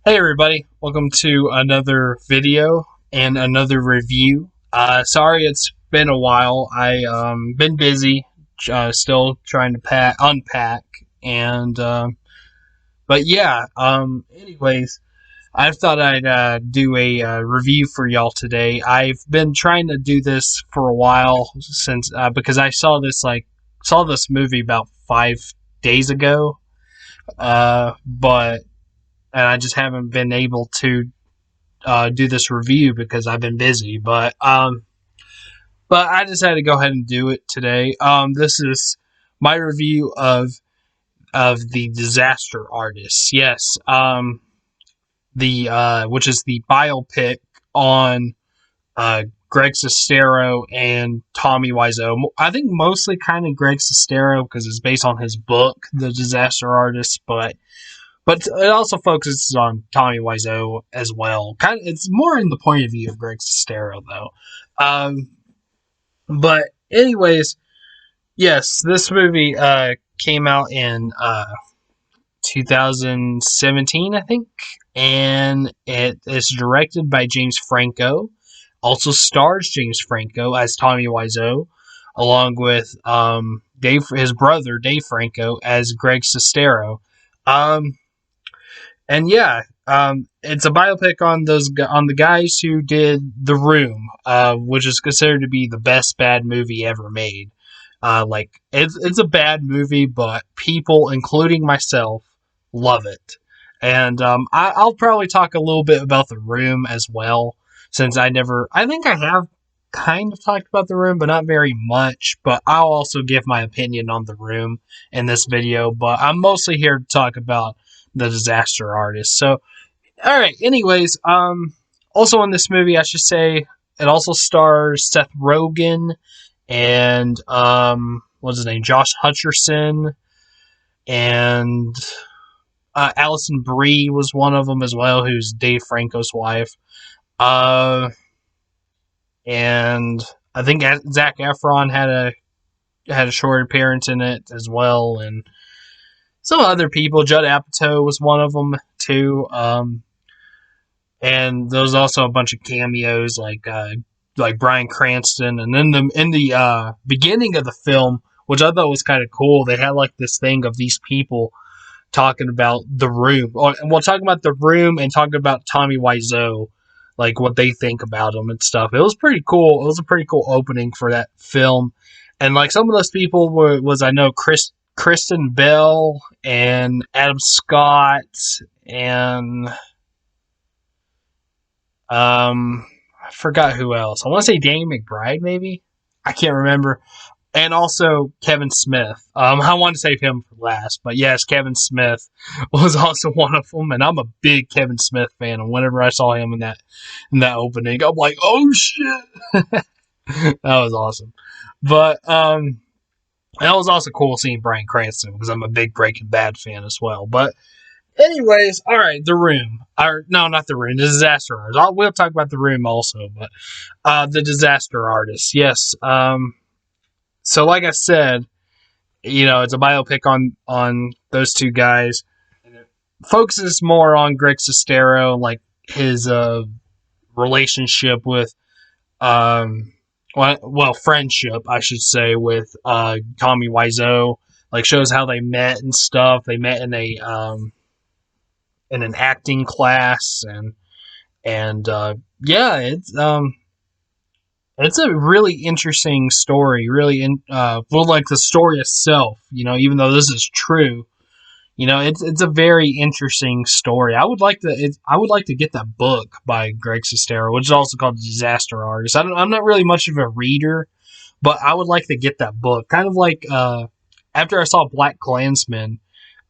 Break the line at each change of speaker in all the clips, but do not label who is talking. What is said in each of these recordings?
Hey everybody, welcome to another video and another review. Sorry it's been a while. I been busy, still trying to unpack, and but yeah. Anyways, I thought I'd do a review for y'all today. I've been trying to do this for a while since because I saw this movie about 5 days ago, but and I just haven't been able to do this review because I've been busy. But I decided to go ahead and do it today. This is my review of the Disaster Artist. Yes, the which is the biopic on Greg Sestero and Tommy Wiseau. I think mostly kind of Greg Sestero because it's based on his book, The Disaster Artist, but it also focuses on Tommy Wiseau as well. It's more in the point of view of Greg Sestero, though. But anyways, yes, this movie came out in 2017, I think, and it is directed by James Franco. Also stars James Franco as Tommy Wiseau, along with his brother Dave Franco as Greg Sestero. Um, And yeah, it's a biopic on the guys who did The Room, which is considered to be the best bad movie ever made. It's a bad movie, but people, including myself, love it. And I'll probably talk a little bit about The Room as well, since I think I have kind of talked about The Room, but not very much. But I'll also give my opinion on The Room in this video. But I'm mostly here to talk about the Disaster Artist. So, all right. Anyways, also in this movie, I should say it also stars Seth Rogen and what's his name, Josh Hutcherson, and Allison Brie was one of them as well, who's Dave Franco's wife. And I think Zac Efron had a short appearance in it as well, and some other people. Judd Apatow was one of them too. And there was also a bunch of cameos like Bryan Cranston. And then in the beginning of the film, which I thought was kind of cool, they had like this thing of these people talking about The Room. Well, talking about The Room and talking about Tommy Wiseau, like what they think about him and stuff. It was pretty cool. It was a pretty cool opening for that film. And like some of those people was I know Kristen Bell and Adam Scott and I forgot who else. I want to say Danny McBride, maybe. I can't remember. And also Kevin Smith. I want to save him for last, but yes, Kevin Smith was also one of them, and I'm a big Kevin Smith fan. And whenever I saw him in that opening, I'm like, oh shit, that was awesome. But it was also cool seeing Bryan Cranston because I'm a big Breaking Bad fan as well. But anyways, all right, The Room. Or no, not The Room. The Disaster Artist. We'll talk about The Room also, but the Disaster Artist. Yes. So like I said, it's a biopic on those two guys, and it focuses more on Greg Sestero, like his relationship with friendship, I should say, with Tommy Wiseau. Like shows how they met and stuff. They met in an acting class, and yeah, it's a really interesting story. Like the story itself, even though this is true, it's a very interesting story. I would like to get that book by Greg Sestero, which is also called Disaster Artist. I'm not really much of a reader, but I would like to get that book. Kind of like after I saw Black Klansman,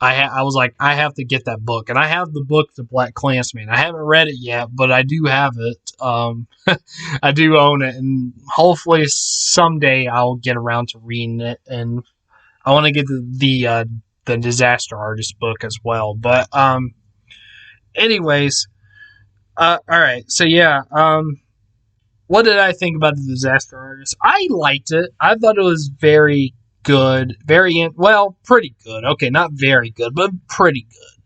I was like, I have to get that book, and I have the book, The Black Klansman. I haven't read it yet, but I do have it. I do own it, and hopefully someday I'll get around to reading it. And I want to get the Disaster Artist book as well. But anyways, all right. So yeah, what did I think about the Disaster Artist? I liked it. I thought it was very good, pretty good. Okay, not very good, but pretty good.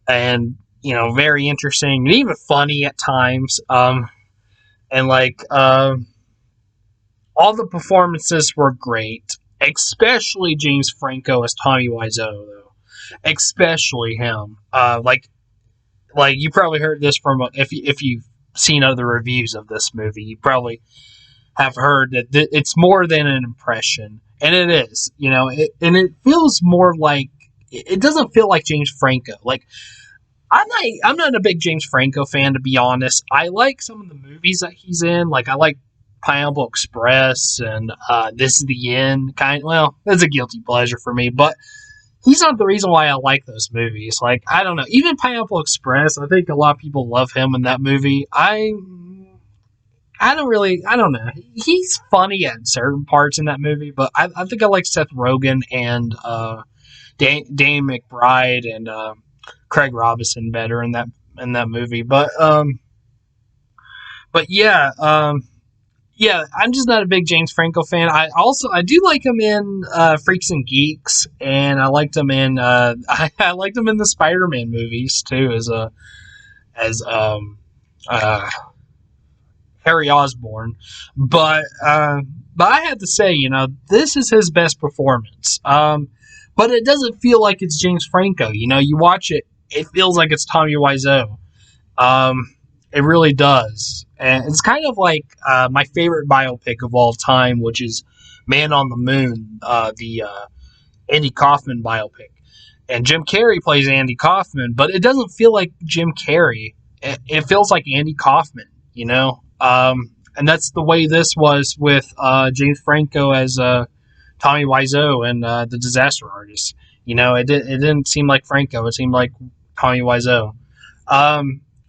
And very interesting and even funny at times. And like all the performances were great, especially James Franco as Tommy Wiseau, though. Especially him. Like you probably heard this from if you've seen other reviews of this movie, you probably have heard that it's more than an impression, and it is. And it feels more like it doesn't feel like James Franco. Like I'm not a big James Franco fan, to be honest. I like some of the movies that he's in. Like I like Pineapple Express and This Is the End. Well, that's a guilty pleasure for me, but he's not the reason why I like those movies. Like I don't know, even Pineapple Express. I think a lot of people love him in that movie. I don't know. He's funny at certain parts in that movie, but I think I like Seth Rogen and Danny McBride and Craig Robinson better in that movie. But yeah, yeah, I'm just not a big James Franco fan. I do like him in Freaks and Geeks, and I liked him in I liked him in the Spider-Man movies too as Harry Osborn. But I had to say, this is his best performance. But it doesn't feel like it's James Franco. You watch it, it feels like it's Tommy Wiseau. It really does. And it's kind of like my favorite biopic of all time, which is Man on the Moon, the Andy Kaufman biopic. And Jim Carrey plays Andy Kaufman, but it doesn't feel like Jim Carrey. It feels like Andy Kaufman, and that's the way this was with James Franco as Tommy Wiseau and The Disaster Artist. It didn't seem like Franco. It seemed like Tommy Wiseau.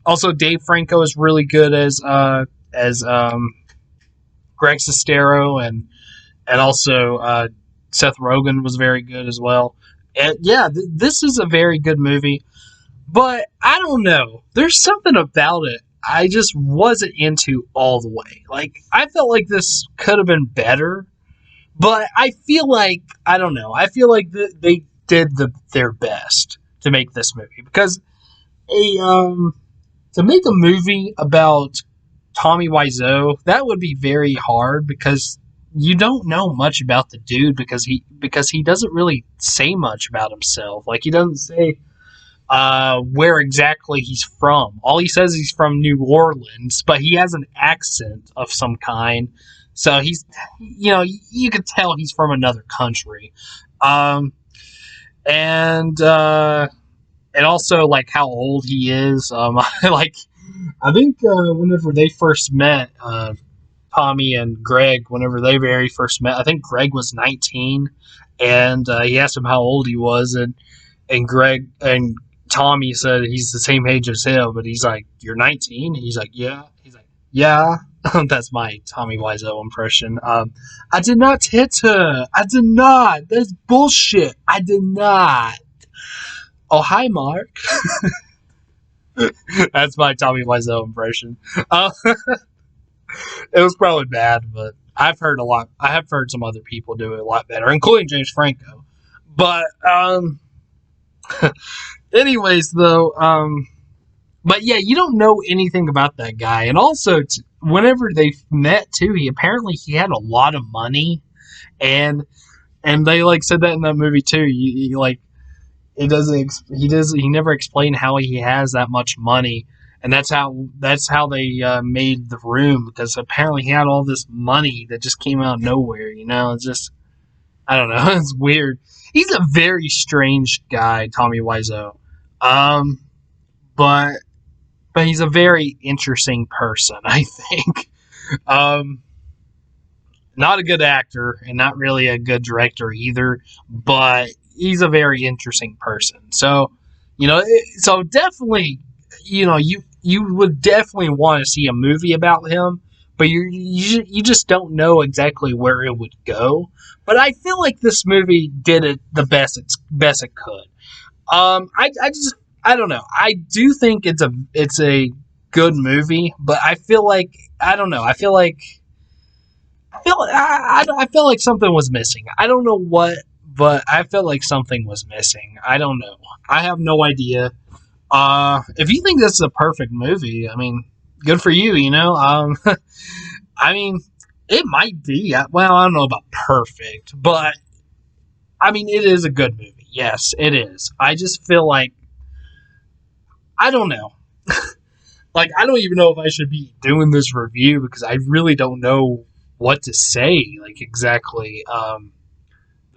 Also, Dave Franco is really good as Greg Sestero, and also Seth Rogen was very good as well. And yeah, this is a very good movie, but I don't know. There's something about it I just wasn't into all the way. Like, I felt like this could have been better, but I feel like, I don't know. I feel like they did their best to make this movie, because to make a movie about Tommy Wiseau, that would be very hard, because you don't know much about the dude, because he doesn't really say much about himself. Like, he doesn't say where exactly he's from. All he says he's from New Orleans, but he has an accent of some kind. So he's, you could tell he's from another country. And also, like, how old he is. Like, I think whenever they first met, Tommy and Greg, whenever they very first met, I think Greg was 19, and he asked him how old he was, and Greg and Tommy said he's the same age as him, but he's like, "You're 19?" And he's like, "Yeah." He's like, "Yeah." That's my Tommy Wiseau impression. I did not hit her. I did not. That's bullshit. I did not. Oh, hi, Mark. That's my Tommy Wiseau impression. It was probably bad, but I have heard some other people do it a lot better, including James Franco. But anyways, though, but yeah, you don't know anything about that guy, and also whenever they met too, he had a lot of money, and they like said that in that movie too. He never explained how he has that much money, and that's how they made The Room, because apparently he had all this money that just came out of nowhere. It's just, I don't know, it's weird. He's a very strange guy, Tommy Wiseau, but he's a very interesting person, I think. Not a good actor, and not really a good director either, but he's a very interesting person. So, so definitely, you would definitely want to see a movie about him, but you just don't know exactly where it would go. But I feel like this movie did it the best it could. I don't know. I do think it's a good movie, but I feel like, I don't know. I feel like something was missing. I don't know what, but I felt like something was missing. I don't know. I have no idea. If you think this is a perfect movie, I mean, good for you. I mean, it might be. Well, I don't know about perfect, but I mean, it is a good movie. Yes, it is. I just feel like I don't know. Like, I don't even know if I should be doing this review because I really don't know what to say. Like, exactly. The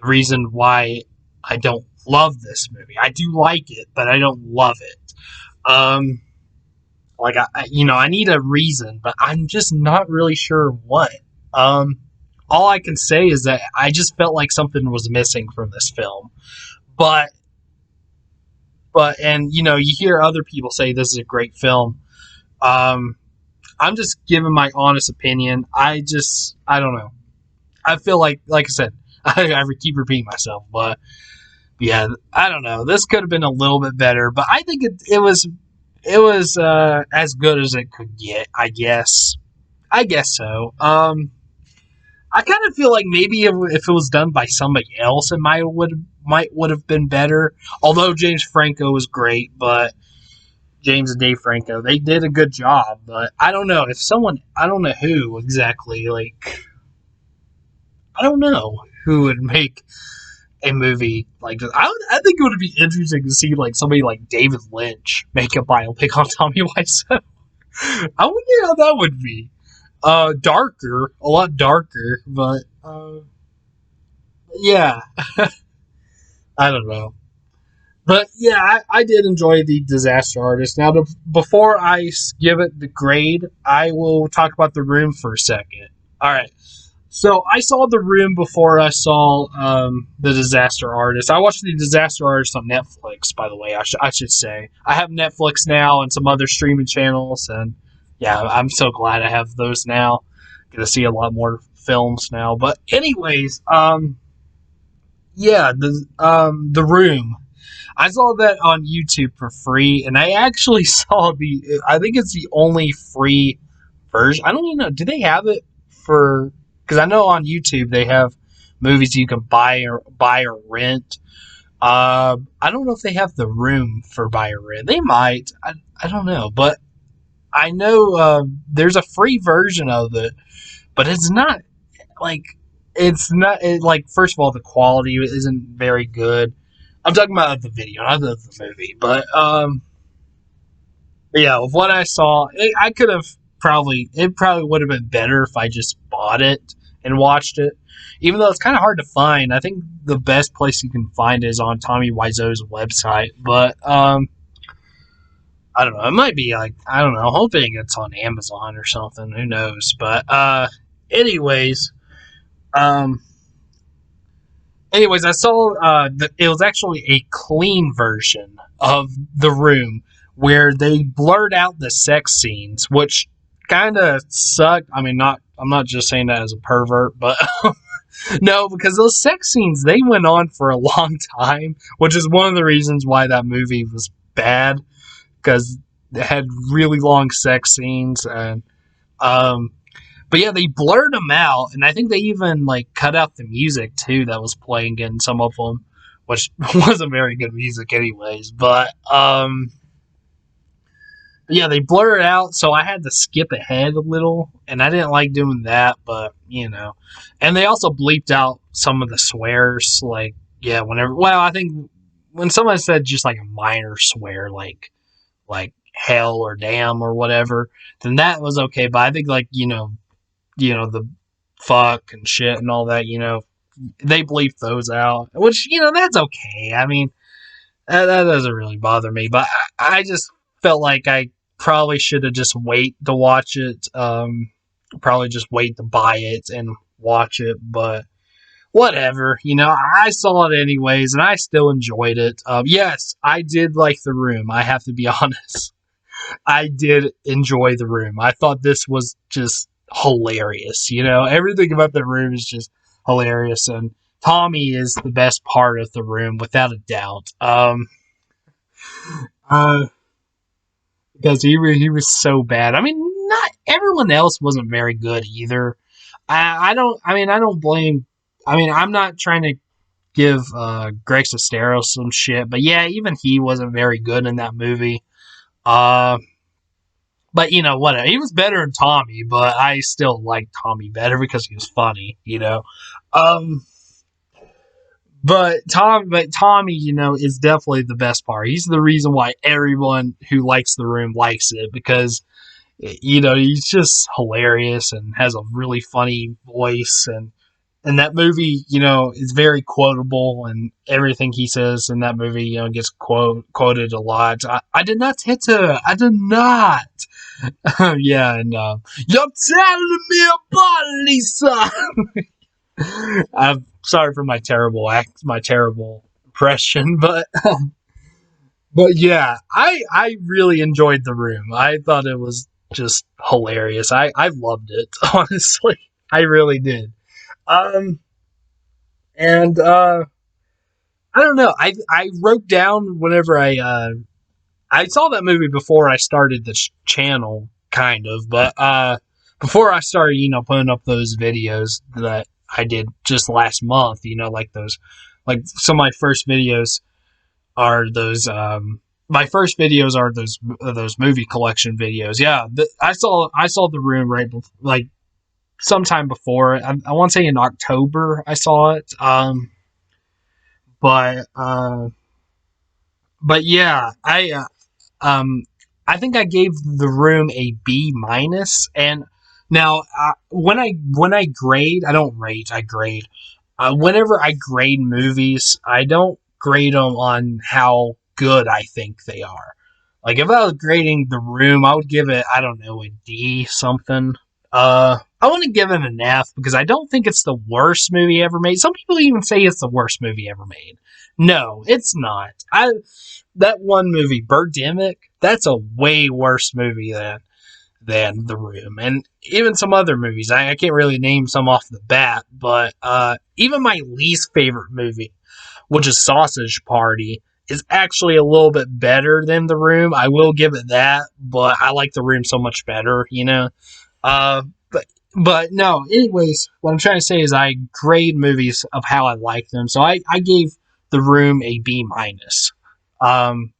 reason why I don't love this movie. I do like it, but I don't love it. Um, like I need a reason, but I'm just not really sure what. Um, all I can say is that I just felt like something was missing from this film. But and you hear other people say this is a great film. Um, I'm just giving my honest opinion. I don't know. I feel like I said, I keep repeating myself, but yeah, I don't know. This could have been a little bit better, but I think it was as good as it could get. I guess so. I kind of feel like maybe if it was done by somebody else, it might would have been better. Although James Franco was great, but James and Dave Franco, they did a good job. But I don't know if someone, I don't know who exactly. Like, I don't know who would make a maybe like I think it would be interesting to see like somebody like David Lynch make a biopic on Tommy Wiseau. I wonder how that would be. Darker, a lot darker, but yeah, I don't know. But yeah, I did enjoy the Disaster Artist. Now, before I give it the grade, I will talk about The Room for a second. All right. So I saw The Room before I saw The Disaster Artist. I watched The Disaster Artist on Netflix, by the way. I should say I have Netflix now and some other streaming channels, and yeah, I'm so glad I have those now. Get to see a lot more films now. But anyways, yeah, the Room. I saw that on YouTube for free, and I actually saw I think it's the only free version. I don't even know. Do they have it for? Because I know on YouTube they have movies you can buy or rent. I don't know if they have The Room for buy or rent. They might. I don't know, but I know there's a free version of it, but it's not like like first of all the quality isn't very good. I'm talking about the video, not the movie. But yeah, with what I saw, I could have it probably would have been better if I just bought it and watched it. Even though it's kind of hard to find, I think the best place you can find it is on Tommy Wiseau's website. But I don't know. It might be like I don't know. Hoping it's on Amazon or something. Who knows? But anyways, um, I saw it was actually a clean version of The Room where they blurred out the sex scenes, which kind of sucked. I mean, I'm not just saying that as a pervert, but no, because those sex scenes they went on for a long time, which is one of the reasons why that movie was bad because it had really long sex scenes and um but yeah, they blurred them out, and I think they even like cut out the music too that was playing in some of them, which wasn't very good music anyways. But yeah, they blur it out, so I had to skip ahead a little, and I didn't like doing that. But and they also bleeped out some of the swears, like yeah, whenever. Well, I think when someone said just like a minor swear, like hell or damn or whatever, then that was okay. But I think like the fuck and shit and all that, they bleep those out, which, that's okay. I mean, that doesn't really bother me, but I just felt like I probably should have just wait to watch it. Probably just wait to buy it and watch it, but whatever, I saw it anyways and I still enjoyed it. Yes, I did like The Room. I have to be honest. I did enjoy The Room. I thought this was just hilarious. Everything about The Room is just hilarious, and Tommy is the best part of The Room without a doubt. Uh, because he was so bad. I mean, not everyone else wasn't very good either. I don't. I mean, I don't blame. I mean, I'm not trying to give Greg Sestero some shit, but yeah, even he wasn't very good in that movie. Uh, but you know, whatever. He was better than Tommy, but I still like Tommy better because he was funny. You know, um, but Tommy, you know, is definitely the best part. He's the reason why everyone who likes The Room likes it because you know he's just hilarious and has a really funny voice and that movie, you know, is very quotable, and everything he says in that movie, you know, gets quoted a lot. I did not hit her. I did not. Yeah, and you're telling me about Lisa. I'm sorry for my terrible my terrible impression, but yeah, I really enjoyed The Room. I thought it was just hilarious. I loved it, honestly. I really did. Um, and I don't know. I wrote down whenever I saw that movie before I started this channel, kind of, but before I started, you know, putting up those videos that I did just last month, you know, like those, like some of my first videos are those. My first videos are those movie collection videos. Yeah, I saw The Room right like sometime before. I want to say in October I saw it. But but yeah, um I think I gave The Room a B minus. And now when I grade, I don't rate, I grade. Whenever I grade movies, I don't grade them on how good I think they are. Like if I was grading The Room, I would give it, I don't know, a D something. I want to give it an F because I don't think it's the worst movie ever made. Some people even say it's the worst movie ever made. No, it's not. That one movie, Birdemic, that's a way worse movie than The Room, and even some other movies. I can't really name some off the bat, but even my least favorite movie, which is Sausage Party, is actually a little bit better than The Room. I will give it that, but I like The Room so much better, you know. Uh, but but no. Anyways, what I'm trying to say is I grade movies of how I like them. So I gave The Room a B minus. Um,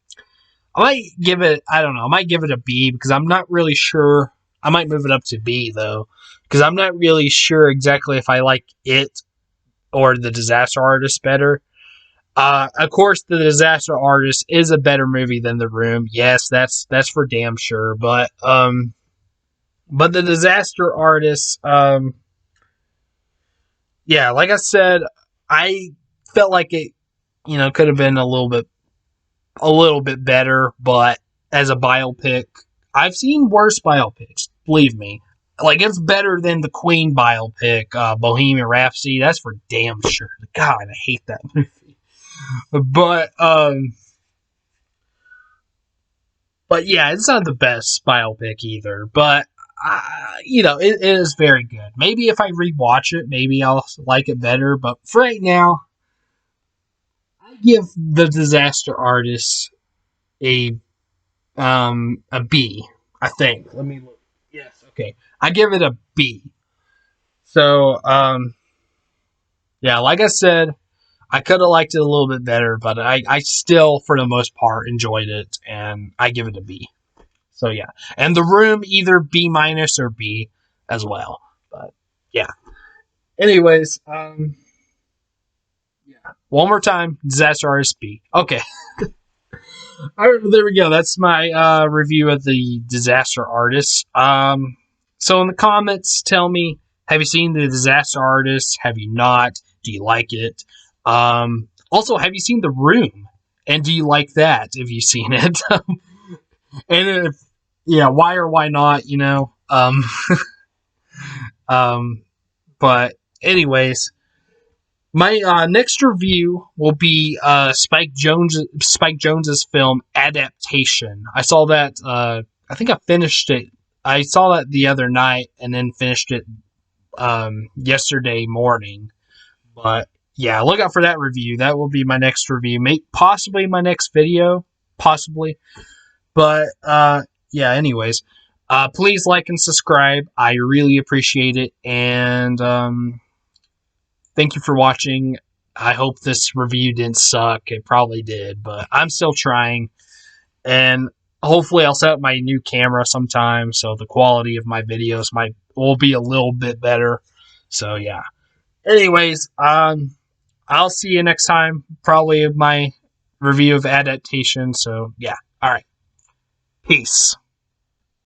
I might give it. I don't know. I might give it a B because I'm not really sure. I might move it up to B though because I'm not really sure exactly if I like it or The Disaster Artist better. Of course, The Disaster Artist is a better movie than The Room. Yes, that's for damn sure. But The Disaster Artist, yeah, like I said, I felt like it, you know, could have been a little bit better. But as a biopic, I've seen worse biopics. Believe me, like it's better than the Queen biopic, Bohemian Rhapsody. That's for damn sure. God, I hate that movie. But but yeah, it's not the best biopic either. But you know, it is very good. Maybe if I rewatch it, maybe I'll like it better. But for right now, I give The Disaster Artist a a B. I think. Let me look. Yes, okay. I give it a B. So yeah, like I said, I could have liked it a little bit better, but I still, for the most part, enjoyed it, and I give it a B. So yeah, and The Room either B minus or B as well. But yeah. Anyways, yeah. One more time, Disaster Artist B. Okay. All right, well, there we go. That's my review of the Disaster Artist. So in the comments, tell me: have you seen the Disaster Artist? Have you not? Do you like it? Also, have you seen The Room? And do you like that? If you've seen it, and if yeah, why or why not? You know. Um, but anyways, my next review will be Spike Jonze's film Adaptation. I saw that. I think I finished it. I saw that the other night and then finished it yesterday morning. But yeah, look out for that review. That will be my next review. Possibly my next video. Possibly. But yeah. Anyways, please like and subscribe. I really appreciate it. And thank you for watching. I hope this review didn't suck. It probably did, but I'm still trying. And hopefully I'll set up my new camera sometime, so the quality of my videos will be a little bit better. So yeah. Anyways, I'll see you next time. Probably my review of Adaptation. So yeah. All right. Peace.